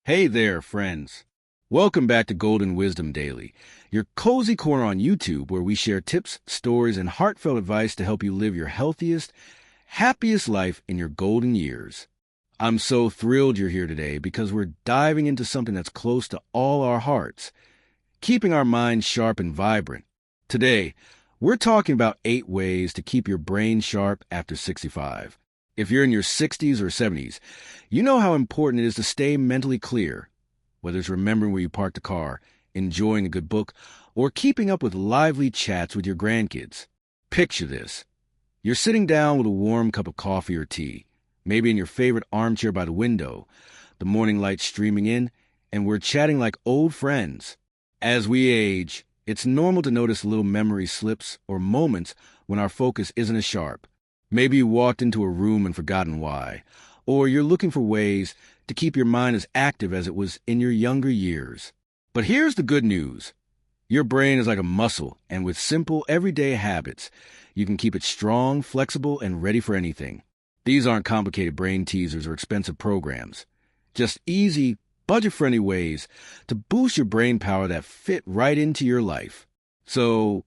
Hey there, friends. Welcome back to Golden Wisdom Daily, your cozy corner on YouTube where we share tips, stories, and heartfelt advice to help you live your healthiest, happiest life in your golden years. I'm so thrilled you're here today because we're diving into something that's close to all our hearts, keeping our minds sharp and vibrant. Today, we're talking about 8 ways to keep your brain sharp after 65. If you're in your 60s or 70s, you know how important it is to stay mentally clear, whether it's remembering where you parked the car, enjoying a good book, or keeping up with lively chats with your grandkids. Picture this. You're sitting down with a warm cup of coffee or tea, maybe in your favorite armchair by the window, the morning light streaming in, and we're chatting like old friends. As we age, it's normal to notice little memory slips or moments when our focus isn't as sharp. Maybe you walked into a room and forgotten why, or you're looking for ways to keep your mind as active as it was in your younger years. But here's the good news. Your brain is like a muscle, and with simple, everyday habits, you can keep it strong, flexible, and ready for anything. These aren't complicated brain teasers or expensive programs. Just easy, budget-friendly ways to boost your brain power that fit right into your life. So,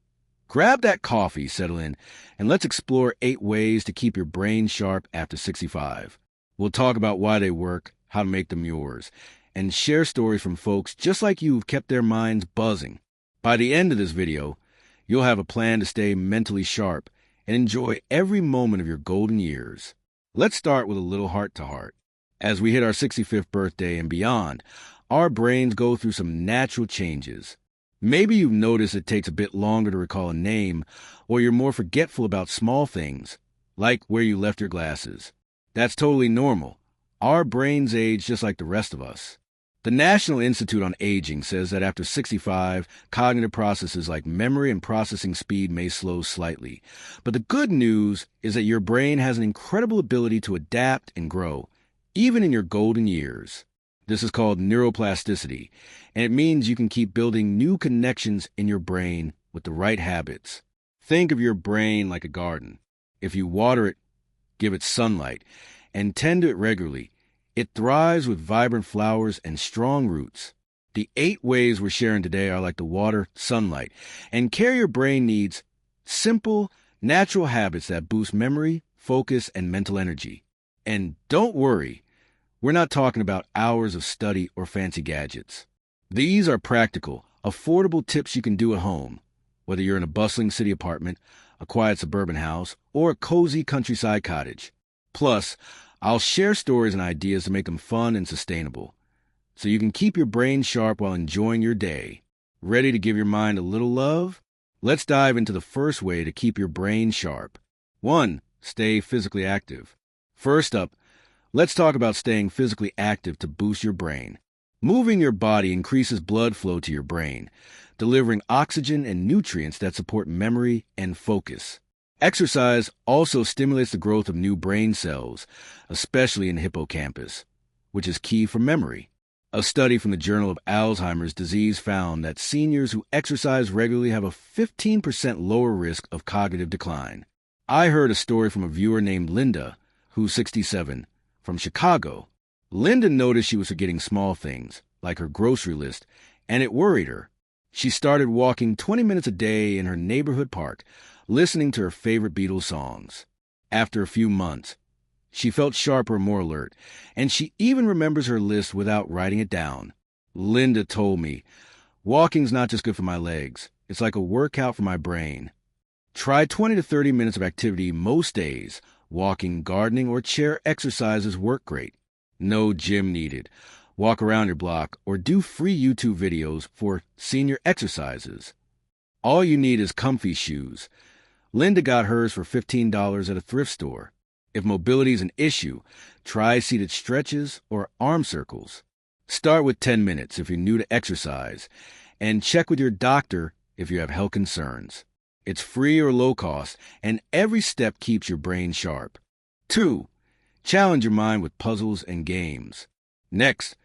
grab that coffee, settle in, and let's explore 8 ways to keep your brain sharp after 65. We'll talk about why they work, how to make them yours, and share stories from folks just like you who've kept their minds buzzing. By the end of this video, you'll have a plan to stay mentally sharp and enjoy every moment of your golden years. Let's start with a little heart-to-heart. As we hit our 65th birthday and beyond, our brains go through some natural changes. Maybe you've noticed it takes a bit longer to recall a name, or you're more forgetful about small things, like where you left your glasses. That's totally normal. Our brains age just like the rest of us. The National Institute on Aging says that after 65, cognitive processes like memory and processing speed may slow slightly. But the good news is that your brain has an incredible ability to adapt and grow, even in your golden years. This is called neuroplasticity, and it means you can keep building new connections in your brain with the right habits. Think of your brain like a garden. If you water it, give it sunlight, and tend to it regularly, it thrives with vibrant flowers and strong roots. The 8 ways we're sharing today are like the water, sunlight, and care your brain needs simple, natural habits that boost memory, focus, and mental energy. And don't worry, we're not talking about hours of study or fancy gadgets. These are practical, affordable tips you can do at home, whether you're in a bustling city apartment, a quiet suburban house, or a cozy countryside cottage. Plus, I'll share stories and ideas to make them fun and sustainable, so you can keep your brain sharp while enjoying your day. Ready to give your mind a little love? Let's dive into the first way to keep your brain sharp. 1. Stay physically active. First up, let's talk about staying physically active to boost your brain. Moving your body increases blood flow to your brain, delivering oxygen and nutrients that support memory and focus. Exercise also stimulates the growth of new brain cells, especially in the hippocampus, which is key for memory. A study from the Journal of Alzheimer's Disease found that seniors who exercise regularly have a 15% lower risk of cognitive decline. I heard a story from a viewer named Linda, who's 67, from Chicago. Linda noticed she was forgetting small things, like her grocery list, and it worried her. She started walking 20 minutes a day in her neighborhood park, listening to her favorite Beatles songs. After a few months, she felt sharper and more alert, and she even remembers her list without writing it down. Linda told me, "Walking's not just good for my legs, it's like a workout for my brain." Try 20 to 30 minutes of activity most days. Walking, gardening, or chair exercises work great. No gym needed. Walk around your block or do free YouTube videos for senior exercises. All you need is comfy shoes. Linda got hers for $15 at a thrift store. If mobility is an issue, try seated stretches or arm circles. Start with 10 minutes if you're new to exercise, and check with your doctor if you have health concerns. It's free or low cost, and every step keeps your brain sharp. 2. Challenge your mind with puzzles and games. Next,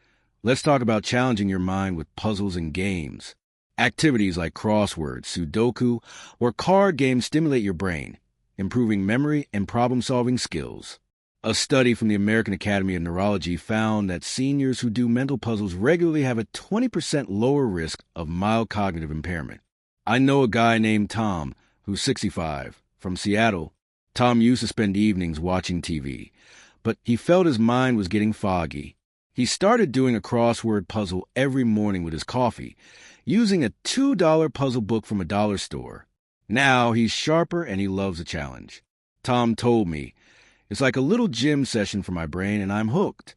let's talk about challenging your mind with puzzles and games. Activities like crosswords, Sudoku, or card games stimulate your brain, improving memory and problem-solving skills. A study from the American Academy of Neurology found that seniors who do mental puzzles regularly have a 20% lower risk of mild cognitive impairment. I know a guy named Tom, who's 65, from Seattle. Tom used to spend evenings watching TV, but he felt his mind was getting foggy. He started doing a crossword puzzle every morning with his coffee, using a $2 puzzle book from a dollar store. Now he's sharper and he loves a challenge. Tom told me, "It's like a little gym session for my brain and I'm hooked."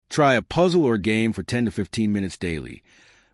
Try a puzzle or game for 10 to 15 minutes daily.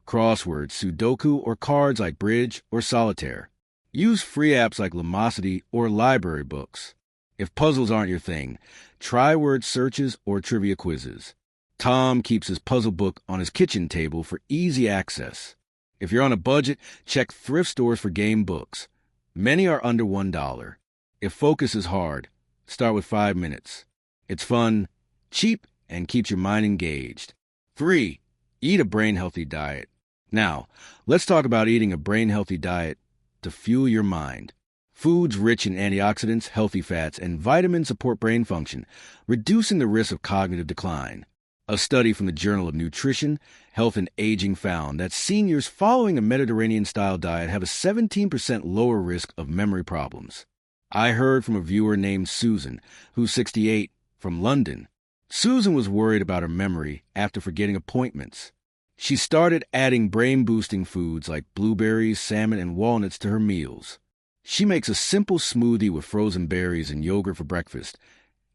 Crosswords, Sudoku, or cards like Bridge or Solitaire. Use free apps like Lumosity or library books. If puzzles aren't your thing, try word searches or trivia quizzes. Tom keeps his puzzle book on his kitchen table for easy access. If you're on a budget, check thrift stores for game books. Many are under $1. If focus is hard, start with 5 minutes. It's fun, cheap, and keeps your mind engaged. 3. Eat a brain-healthy diet. Now, let's talk about eating a brain-healthy diet to fuel your mind. Foods rich in antioxidants, healthy fats, and vitamins support brain function, reducing the risk of cognitive decline. A study from the Journal of Nutrition, Health and Aging found that seniors following a Mediterranean-style diet have a 17% lower risk of memory problems. I heard from a viewer named Susan, who's 68, from London. Susan was worried about her memory after forgetting appointments. She started adding brain-boosting foods like blueberries, salmon, and walnuts to her meals. She makes a simple smoothie with frozen berries and yogurt for breakfast,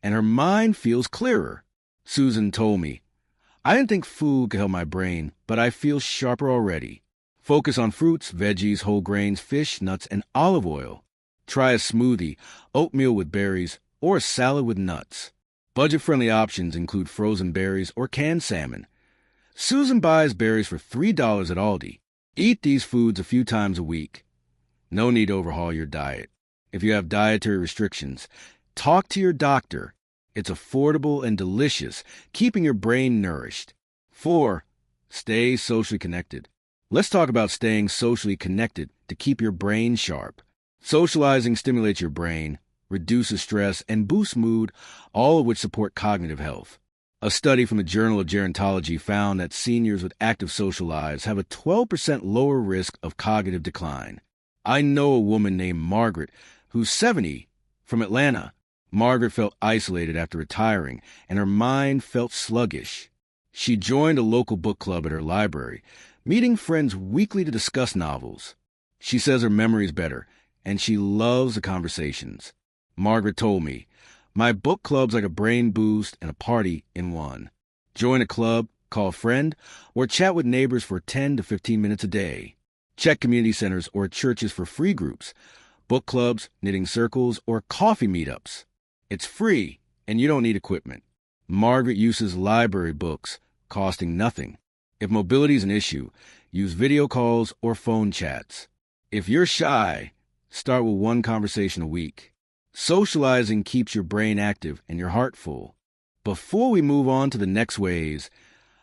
and her mind feels clearer. Susan told me, "I didn't think food could help my brain, but I feel sharper already. Focus on fruits, veggies, whole grains, fish, nuts, and olive oil. Try a smoothie, oatmeal with berries, or a salad with nuts. Budget-friendly options include frozen berries or canned salmon. Susan buys berries for $3 at Aldi. Eat these foods a few times a week. No need to overhaul your diet. If you have dietary restrictions, talk to your doctor. It's affordable and delicious, keeping your brain nourished. 4. Stay socially connected. Let's talk about staying socially connected to keep your brain sharp. Socializing stimulates your brain, reduces stress, and boosts mood, all of which support cognitive health. A study from the Journal of Gerontology found that seniors with active social lives have a 12% lower risk of cognitive decline. I know a woman named Margaret, who's 70, from Atlanta. Margaret felt isolated after retiring, and her mind felt sluggish. She joined a local book club at her library, meeting friends weekly to discuss novels. She says her memory is better, and she loves the conversations. Margaret told me, "My book club's like a brain boost and a party in one." Join a club, call a friend, or chat with neighbors for 10 to 15 minutes a day. Check community centers or churches for free groups, book clubs, knitting circles, or coffee meetups. It's free, and you don't need equipment. Margaret uses library books, costing nothing. If mobility is an issue, use video calls or phone chats. If you're shy, start with one conversation a week. Socializing keeps your brain active and your heart full. Before we move on to the next ways,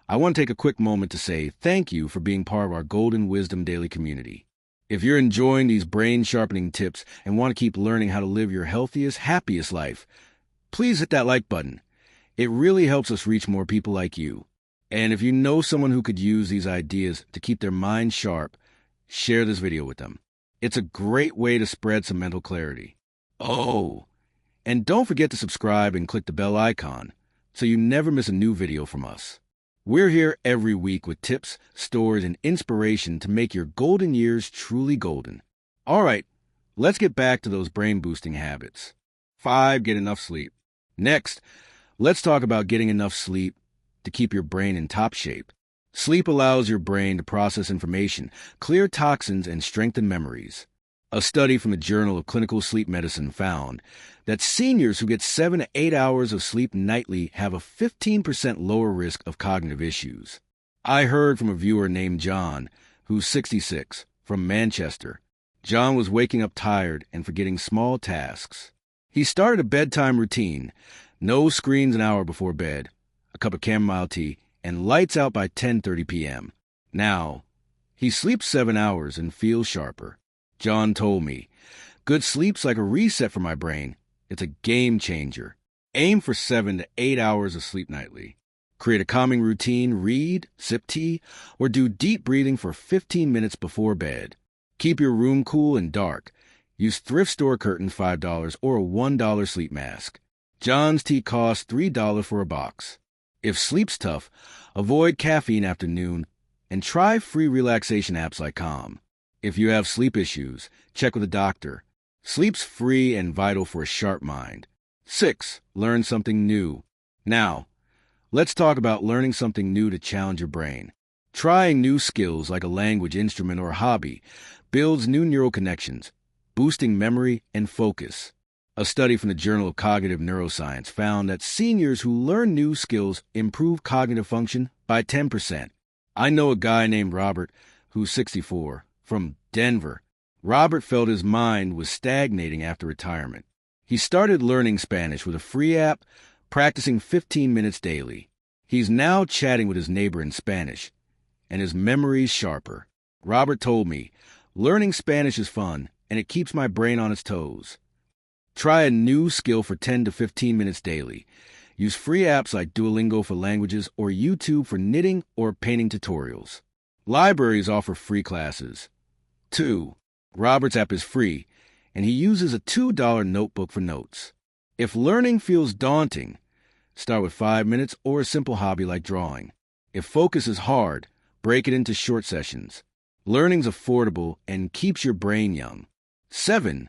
I want to take a quick moment to say thank you for being part of our Golden Wisdom Daily community. If you're enjoying these brain-sharpening tips and want to keep learning how to live your healthiest, happiest life, please hit that like button. It really helps us reach more people like you. And if you know someone who could use these ideas to keep their mind sharp, share this video with them. It's a great way to spread some mental clarity. Oh, and don't forget to subscribe and click the bell icon so you never miss a new video from us. We're here every week with tips, stories, and inspiration to make your golden years truly golden. All right, let's get back to those brain-boosting habits. 5. Get enough sleep. Next, let's talk about getting enough sleep to keep your brain in top shape. Sleep allows your brain to process information, clear toxins, and strengthen memories. A study from the Journal of Clinical Sleep Medicine found that seniors who get 7 to 8 hours of sleep nightly have a 15% lower risk of cognitive issues. I heard from a viewer named John, who's 66, from Manchester. John was waking up tired and forgetting small tasks. He started a bedtime routine: no screens an hour before bed, a cup of chamomile tea, and lights out by 10:30 p.m. Now, he sleeps 7 hours and feels sharper. John told me, "Good sleep's like a reset for my brain. It's a game changer." Aim for 7 to 8 hours of sleep nightly. Create a calming routine, read, sip tea, or do deep breathing for 15 minutes before bed. Keep your room cool and dark. Use thrift store curtains $5 or a $1 sleep mask. John's tea costs $3 for a box. If sleep's tough, avoid caffeine after noon and try free relaxation apps like Calm. If you have sleep issues, check with a doctor. Sleep's free and vital for a sharp mind. 6. Learn something new. Now, let's talk about learning something new to challenge your brain. Trying new skills like a language, instrument, or hobby builds new neural connections, boosting memory and focus. A study from the Journal of Cognitive Neuroscience found that seniors who learn new skills improve cognitive function by 10%. I know a guy named Robert, who's 64, from Denver. Robert felt his mind was stagnating after retirement. He started learning Spanish with a free app, practicing 15 minutes daily. He's now chatting with his neighbor in Spanish, and his memory's sharper. Robert told me, learning Spanish is fun, and it keeps my brain on its toes. Try a new skill for 10 to 15 minutes daily. Use free apps like Duolingo for languages or YouTube for knitting or painting tutorials. Libraries offer free classes. 2. Robert's app is free, and he uses a $2 notebook for notes. If learning feels daunting, start with 5 minutes or a simple hobby like drawing. If focus is hard, break it into short sessions. Learning's affordable and keeps your brain young. 7.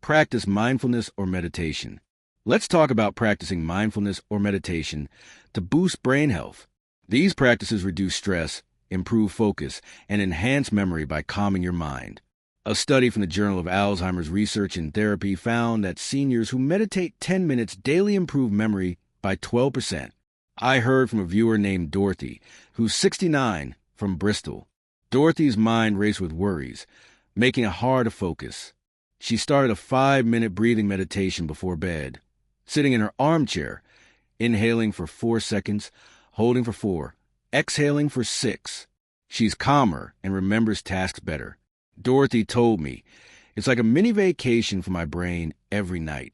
Practice mindfulness or meditation. Let's talk about practicing mindfulness or meditation to boost brain health. These practices reduce stress, improve focus, and enhance memory by calming your mind. A study from the Journal of Alzheimer's Research and Therapy found that seniors who meditate 10 minutes daily improve memory by 12%. I heard from a viewer named Dorothy, who's 69, from Bristol. Dorothy's mind raced with worries, making it hard to focus. She started a 5-minute breathing meditation before bed, sitting in her armchair, inhaling for 4 seconds, holding for 4, exhaling for 6. She's calmer and remembers tasks better. Dorothy told me, it's like a mini vacation for my brain every night.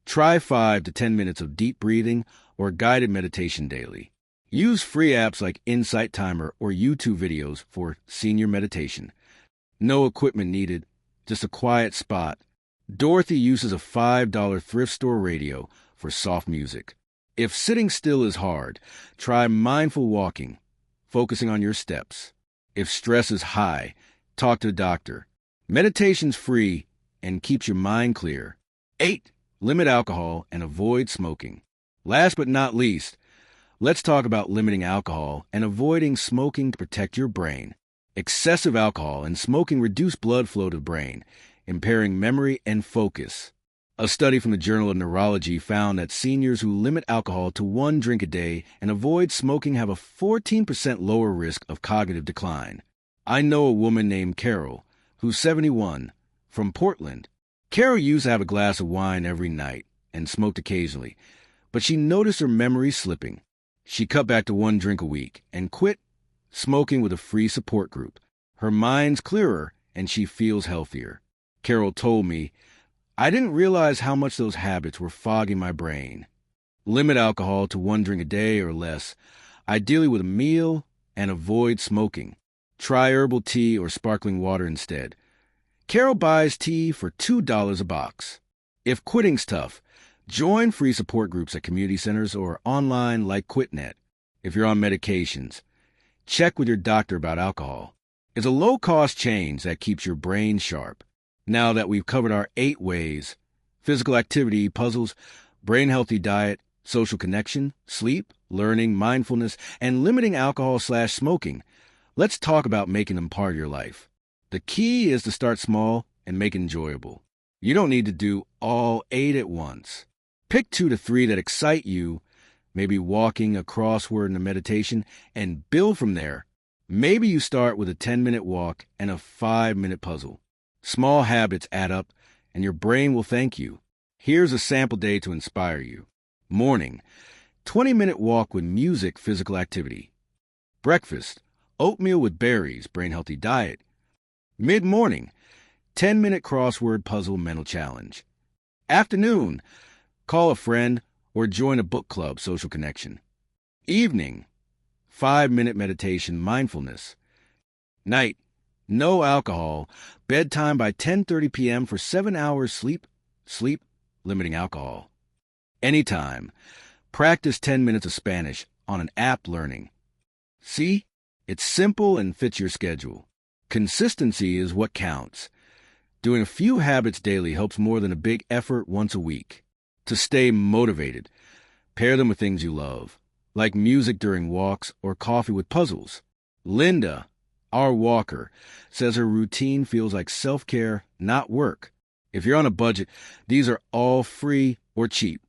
Try 5 to 10 minutes of deep breathing or guided meditation daily. Use free apps like Insight Timer or YouTube videos for senior meditation. No equipment needed, just a quiet spot. Dorothy uses a $5 thrift store radio for soft music. If sitting still is hard, try mindful walking, focusing on your steps. If stress is high, talk to a doctor. Meditation's free and keeps your mind clear. 8. Limit alcohol and avoid smoking. Last but not least, let's talk about limiting alcohol and avoiding smoking to protect your brain. Excessive alcohol and smoking reduce blood flow to the brain, impairing memory and focus. A study from the Journal of Neurology found that seniors who limit alcohol to 1 drink a day and avoid smoking have a 14% lower risk of cognitive decline. I know a woman named Carol, who's 71, from Portland. Carol used to have a glass of wine every night and smoked occasionally, but she noticed her memory slipping. She cut back to 1 drink a week and quit smoking with a free support group. Her mind's clearer and she feels healthier. Carol told me, I didn't realize how much those habits were fogging my brain. Limit alcohol to 1 drink a day or less, ideally with a meal, and avoid smoking. Try herbal tea or sparkling water instead. Carol buys tea for $2 a box. If quitting's tough, join free support groups at community centers or online like QuitNet. If you're on medications, check with your doctor about alcohol. It's a low-cost change that keeps your brain sharp. Now that we've covered our 8 ways, physical activity, puzzles, brain-healthy diet, social connection, sleep, learning, mindfulness, and limiting alcohol/smoking, let's talk about making them part of your life. The key is to start small and make it enjoyable. You don't need to do all 8 at once. Pick 2 to 3 that excite you, maybe walking, a crossword, and a meditation, and build from there. Maybe you start with a 10-minute walk and a 5-minute puzzle. Small habits add up, and your brain will thank you. Here's a sample day to inspire you. Morning, 20-minute walk with music, physical activity. Breakfast, oatmeal with berries, brain-healthy diet. Mid-morning, 10-minute crossword puzzle mental challenge. Afternoon, call a friend or join a book club social connection. Evening, 5-minute meditation mindfulness. Night, no alcohol, bedtime by 10:30 p.m. for 7 hours sleep, limiting alcohol. Anytime, practice 10 minutes of Spanish on an app learning. See, it's simple and fits your schedule. Consistency is what counts. Doing a few habits daily helps more than a big effort once a week. To stay motivated, pair them with things you love, like music during walks or coffee with puzzles. Linda, our walker, says her routine feels like self-care, not work. If you're on a budget, these are all free or cheap.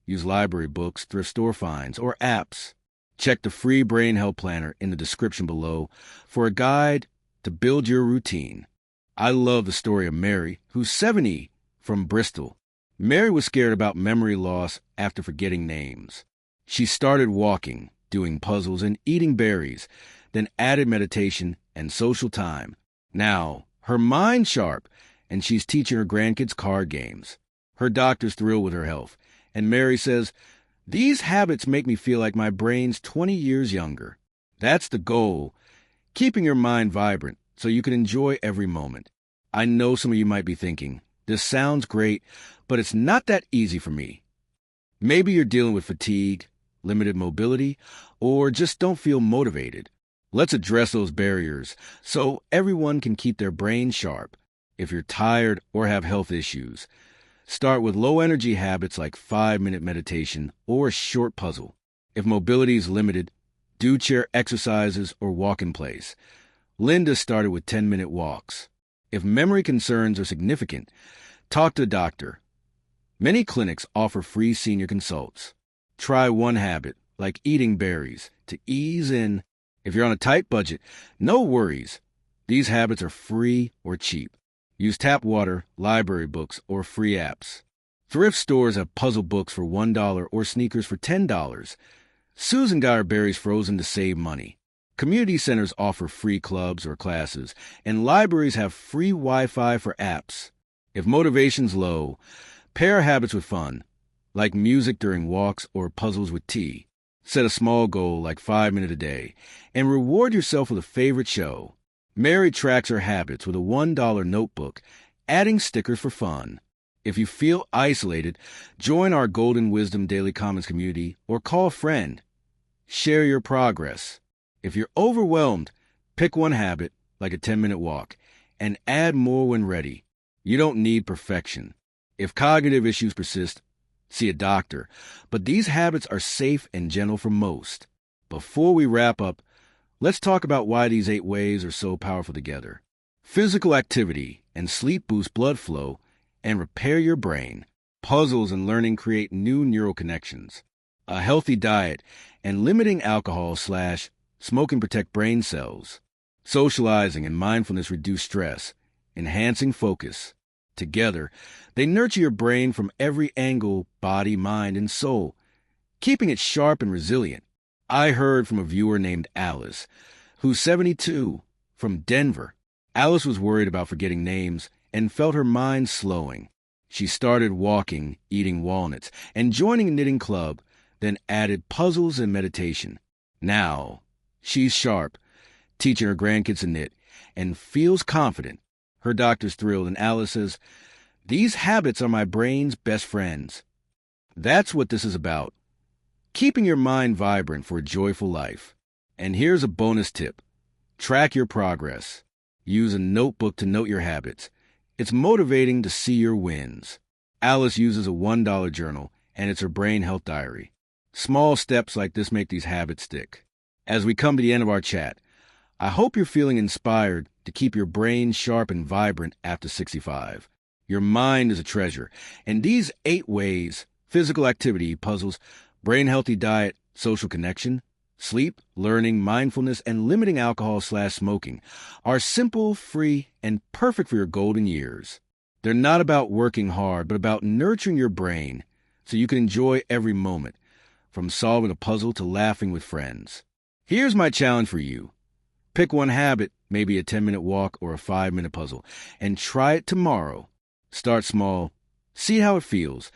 Use library books, thrift store finds, or apps. Check the free Brain Health Planner in the description below for a guide to build your routine. I love the story of Mary, who's 70, from Bristol. Mary was scared about memory loss after forgetting names. She started walking, doing puzzles, and eating berries, then added meditation and social time. Now, her mind's sharp, and she's teaching her grandkids card games. Her doctor's thrilled with her health, and Mary says, "These habits make me feel like my brain's 20 years younger." That's the goal, keeping your mind vibrant so you can enjoy every moment. I know some of you might be thinking, this sounds great, but it's not that easy for me. Maybe you're dealing with fatigue, limited mobility, or just don't feel motivated. Let's address those barriers so everyone can keep their brain sharp. If you're tired or have health issues, start with low-energy habits like 5-minute meditation or a short puzzle. If mobility is limited, do chair exercises or walk in place. Linda started with 10-minute walks. If memory concerns are significant, talk to a doctor. Many clinics offer free senior consults. Try one habit, like eating berries, to ease in. If you're on a tight budget, no worries. These habits are free or cheap. Use tap water, library books, or free apps. Thrift stores have puzzle books for $1 or sneakers for $10. Susan got her berries frozen to save money. Community centers offer free clubs or classes, and libraries have free Wi-Fi for apps. If motivation's low, pair habits with fun, like music during walks or puzzles with tea. Set a small goal like 5 minutes a day, and reward yourself with a favorite show. Mary tracks her habits with a $1 notebook, adding stickers for fun. If you feel isolated, join our Golden Wisdom Daily Comments community or call a friend. Share your progress. If you're overwhelmed, pick one habit, like a 10-minute walk, and add more when ready. You don't need perfection. If cognitive issues persist, see a doctor, but these habits are safe and gentle for most. Before we wrap up, let's talk about why these 8 ways are so powerful together. Physical activity and sleep boost blood flow and repair your brain. Puzzles and learning create new neural connections. A healthy diet and limiting alcohol/smoking protect brain cells. Socializing and mindfulness reduce stress, enhancing focus. Together, they nurture your brain from every angle, body, mind, and soul, keeping it sharp and resilient. I heard from a viewer named Alice, who's 72, from Denver. Alice was worried about forgetting names and felt her mind slowing. She started walking, eating walnuts, and joining a knitting club, then added puzzles and meditation. Now, she's sharp, teaching her grandkids to knit, and feels confident. Her doctor's thrilled, and Alice says, "These habits are my brain's best friends." That's what this is about. Keeping your mind vibrant for a joyful life. And here's a bonus tip. Track your progress. Use a notebook to note your habits. It's motivating to see your wins. Alice uses a $1 journal, and it's her brain health diary. Small steps like this make these habits stick. As we come to the end of our chat, I hope you're feeling inspired to keep your brain sharp and vibrant after 65. Your mind is a treasure, and these 8 ways, physical activity, puzzles, brain-healthy diet, social connection, sleep, learning, mindfulness, and limiting alcohol/smoking, are simple, free, and perfect for your golden years. They're not about working hard, but about nurturing your brain so you can enjoy every moment, from solving a puzzle to laughing with friends. Here's my challenge for you. Pick one habit, maybe a 10-minute walk or a 5-minute puzzle, and try it tomorrow. Start small, see how it feels,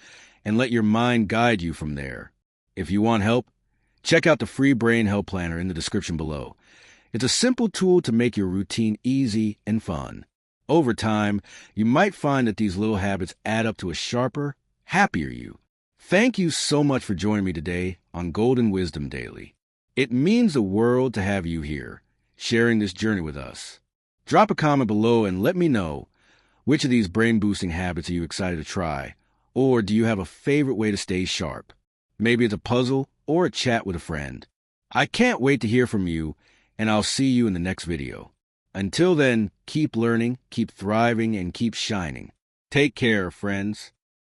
and let your mind guide you from there. If you want help, check out the free Brain Health Planner in the description below. It's a simple tool to make your routine easy and fun. Over time, you might find that these little habits add up to a sharper, happier you. Thank you so much for joining me today on Golden Wisdom Daily. It means the world to have you here, sharing this journey with us. Drop a comment below and let me know, which of these brain-boosting habits are you excited to try? Or do you have a favorite way to stay sharp? Maybe it's a puzzle or a chat with a friend. I can't wait to hear from you, and I'll see you in the next video. Until then, keep learning, keep thriving, and keep shining. Take care, friends.